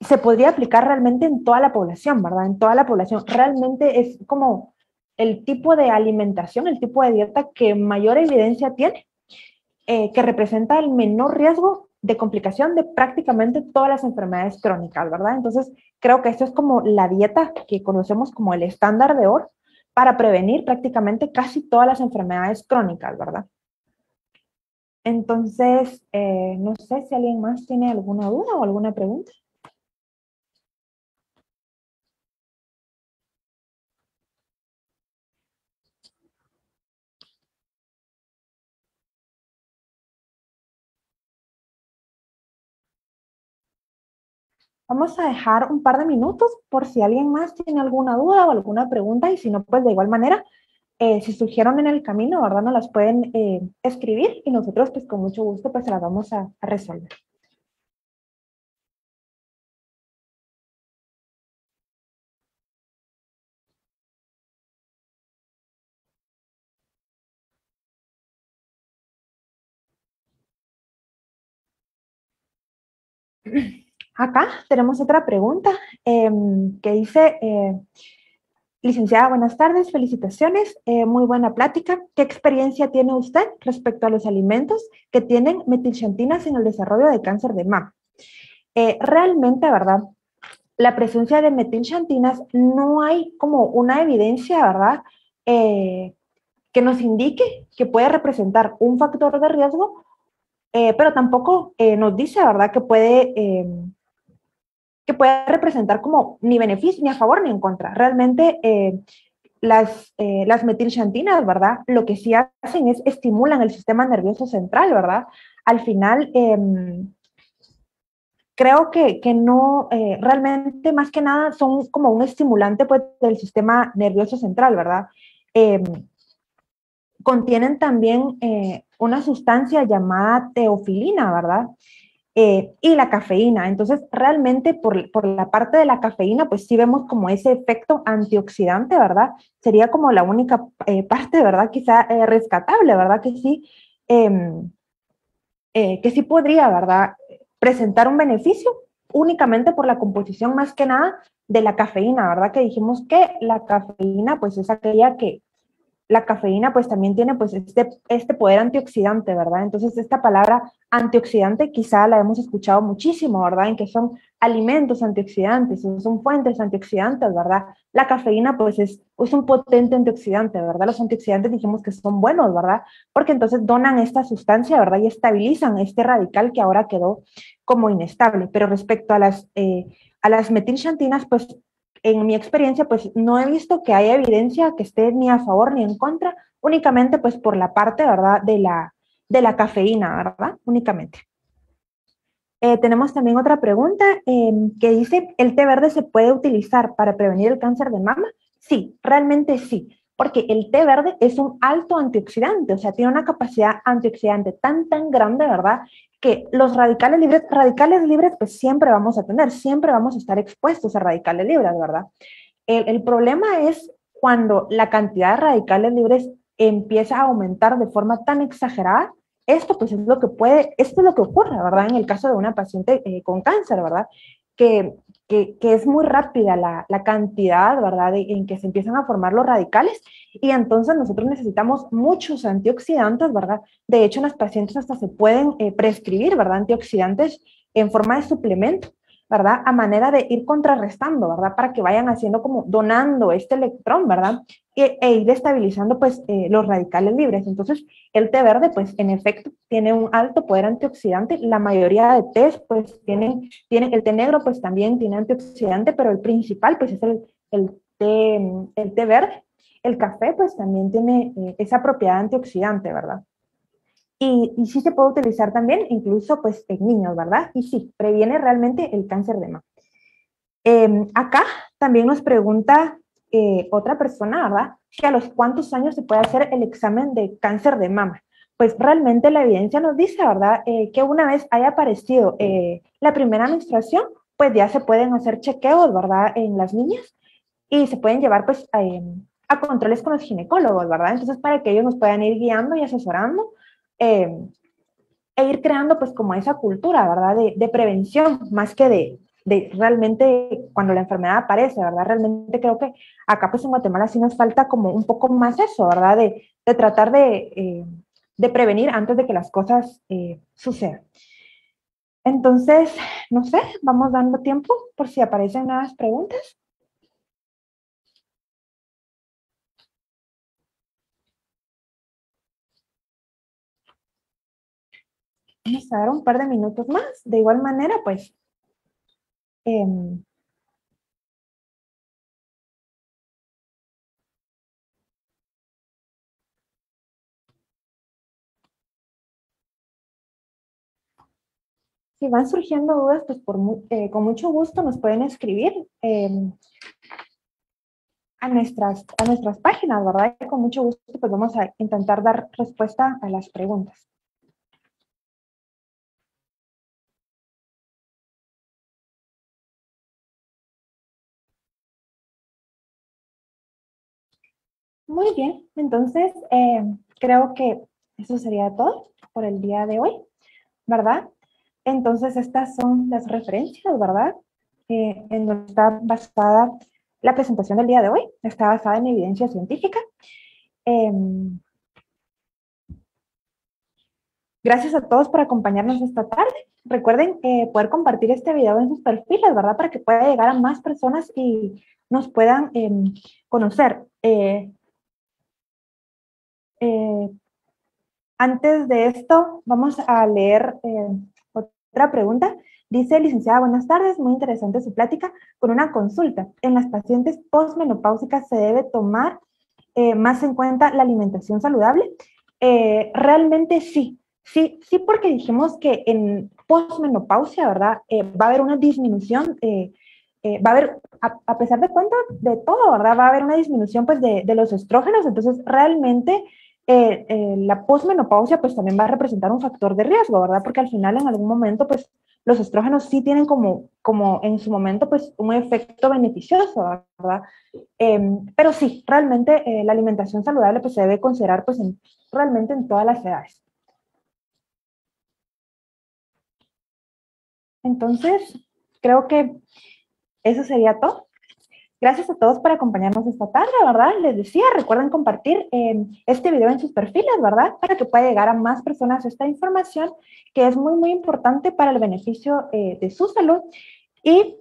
se podría aplicar realmente en toda la población, ¿verdad? En toda la población. Realmente es como el tipo de alimentación, el tipo de dieta que mayor evidencia tiene que representa el menor riesgo de complicación de prácticamente todas las enfermedades crónicas, ¿verdad? Entonces, creo que esto es como la dieta que conocemos como el estándar de oro para prevenir prácticamente casi todas las enfermedades crónicas, ¿verdad? Entonces, no sé si alguien más tiene alguna duda o alguna pregunta. Vamos a dejar un par de minutos por si alguien más tiene alguna duda o alguna pregunta y si no, pues de igual manera, si surgieron en el camino, ¿verdad? Nos las pueden escribir y nosotros pues con mucho gusto pues se las vamos a resolver. Acá tenemos otra pregunta que dice, licenciada, buenas tardes, felicitaciones, muy buena plática. ¿Qué experiencia tiene usted respecto a los alimentos que tienen metilxantinas en el desarrollo de cáncer de mama? Realmente, ¿verdad? La presencia de metilxantinas no hay como una evidencia, ¿verdad? Eh, que nos indique que puede representar un factor de riesgo, pero tampoco nos dice, ¿verdad? Que puede representar como ni beneficio, ni a favor ni en contra. Realmente las metilxantinas, ¿verdad? Lo que sí hacen es estimulan el sistema nervioso central, ¿verdad? Al final, creo que no, realmente más que nada son como un estimulante pues, del sistema nervioso central, ¿verdad? Eh, Contienen también una sustancia llamada teofilina, ¿verdad? Y la cafeína. Entonces, realmente por la parte de la cafeína, pues sí vemos como ese efecto antioxidante, ¿verdad? Sería como la única parte, ¿verdad? Quizá rescatable, ¿verdad? Eh, que sí podría, ¿verdad? Presentar un beneficio únicamente por la composición más que nada de la cafeína, ¿verdad? Que dijimos que la cafeína, pues es aquella que la cafeína pues también tiene pues este poder antioxidante, ¿verdad? Entonces esta palabra antioxidante quizá la hemos escuchado muchísimo, ¿verdad? En que son alimentos antioxidantes, son fuentes antioxidantes, ¿verdad? La cafeína pues es un potente antioxidante, ¿verdad? Los antioxidantes dijimos que son buenos, ¿verdad? Porque entonces donan esta sustancia, ¿verdad? Y estabilizan este radical que ahora quedó como inestable. Pero respecto a las metilxantinas, pues en mi experiencia, pues no he visto que haya evidencia que esté ni a favor ni en contra, únicamente pues por la parte, ¿verdad? De la cafeína, ¿verdad? Únicamente. Tenemos también otra pregunta que dice, ¿el té verde se puede utilizar para prevenir el cáncer de mama? Sí, realmente sí, porque el té verde es un alto antioxidante, o sea, tiene una capacidad antioxidante tan grande, ¿verdad? Que los radicales libres, pues siempre vamos a tener, siempre vamos a estar expuestos a radicales libres, ¿verdad? El problema es cuando la cantidad de radicales libres empieza a aumentar de forma tan exagerada. Esto pues es lo que esto es lo que ocurre, ¿verdad? En el caso de una paciente con cáncer, ¿verdad? Que, que es muy rápida la cantidad, ¿verdad? En que se empiezan a formar los radicales y entonces nosotros necesitamos muchos antioxidantes, ¿verdad? De hecho, en las pacientes hasta se pueden prescribir, ¿verdad? Antioxidantes en forma de suplemento, ¿verdad? A manera de ir contrarrestando, ¿verdad? Para que vayan haciendo como donando este electrón, ¿verdad? E ir estabilizando pues los radicales libres. Entonces, el té verde pues en efecto tiene un alto poder antioxidante. La mayoría de tés pues tienen el té negro pues también tiene antioxidante, pero el principal pues es el té verde. El café pues también tiene esa propiedad antioxidante, ¿verdad? Y sí se puede utilizar también, incluso pues en niños, ¿verdad? Y sí, previene realmente el cáncer de mama. Acá también nos pregunta otra persona, ¿verdad? Que a los cuántos años se puede hacer el examen de cáncer de mama. Pues realmente la evidencia nos dice, ¿verdad? Que una vez haya aparecido la primera menstruación, pues ya se pueden hacer chequeos, ¿verdad? En las niñas y se pueden llevar pues a controles con los ginecólogos, ¿verdad? Entonces para que ellos nos puedan ir guiando y asesorando eh, e ir creando pues como esa cultura, ¿verdad? De prevención, más que de realmente cuando la enfermedad aparece, ¿verdad? Realmente creo que acá pues en Guatemala sí nos falta como un poco más eso, ¿verdad? De tratar de prevenir antes de que las cosas sucedan. Entonces, no sé, vamos dando tiempo por si aparecen nuevas preguntas. Vamos a dar un par de minutos más. De igual manera, pues, eh, si van surgiendo dudas, pues con mucho gusto nos pueden escribir. A nuestras páginas, ¿verdad? Y con mucho gusto pues vamos a intentar dar respuesta a las preguntas. Muy bien, entonces creo que eso sería todo por el día de hoy, ¿verdad? Entonces, estas son las referencias, ¿verdad? En donde está basada la presentación del día de hoy. Está basada en evidencia científica. Gracias a todos por acompañarnos esta tarde. Recuerden poder compartir este video en sus perfiles, ¿verdad? Para que pueda llegar a más personas y nos puedan conocer. Antes de esto, vamos a leer otra pregunta. Dice, licenciada, buenas tardes, muy interesante su plática. Con una consulta, ¿en las pacientes postmenopáusicas se debe tomar más en cuenta la alimentación saludable? Realmente sí. Sí, porque dijimos que en postmenopausia, ¿verdad? Va a haber una disminución, va a haber, a pesar de cuenta de todo, ¿verdad? Va a haber una disminución pues de los estrógenos, entonces realmente la posmenopausia pues también va a representar un factor de riesgo, ¿verdad? Porque al final en algún momento pues los estrógenos sí tienen como en su momento pues un efecto beneficioso, ¿verdad? Pero sí, realmente la alimentación saludable pues se debe considerar pues realmente en todas las edades. Entonces, creo que eso sería todo. Gracias a todos por acompañarnos esta tarde, ¿verdad? Les decía, recuerden compartir este video en sus perfiles, ¿verdad? Para que pueda llegar a más personas esta información que es muy, muy importante para el beneficio de su salud. Y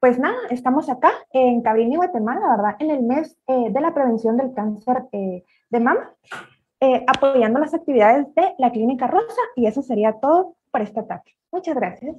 pues nada, estamos acá en Cabrini, Guatemala, ¿verdad? En el mes de la prevención del cáncer de mama, apoyando las actividades de la Clínica Rosa. Y eso sería todo por esta tarde. Muchas gracias.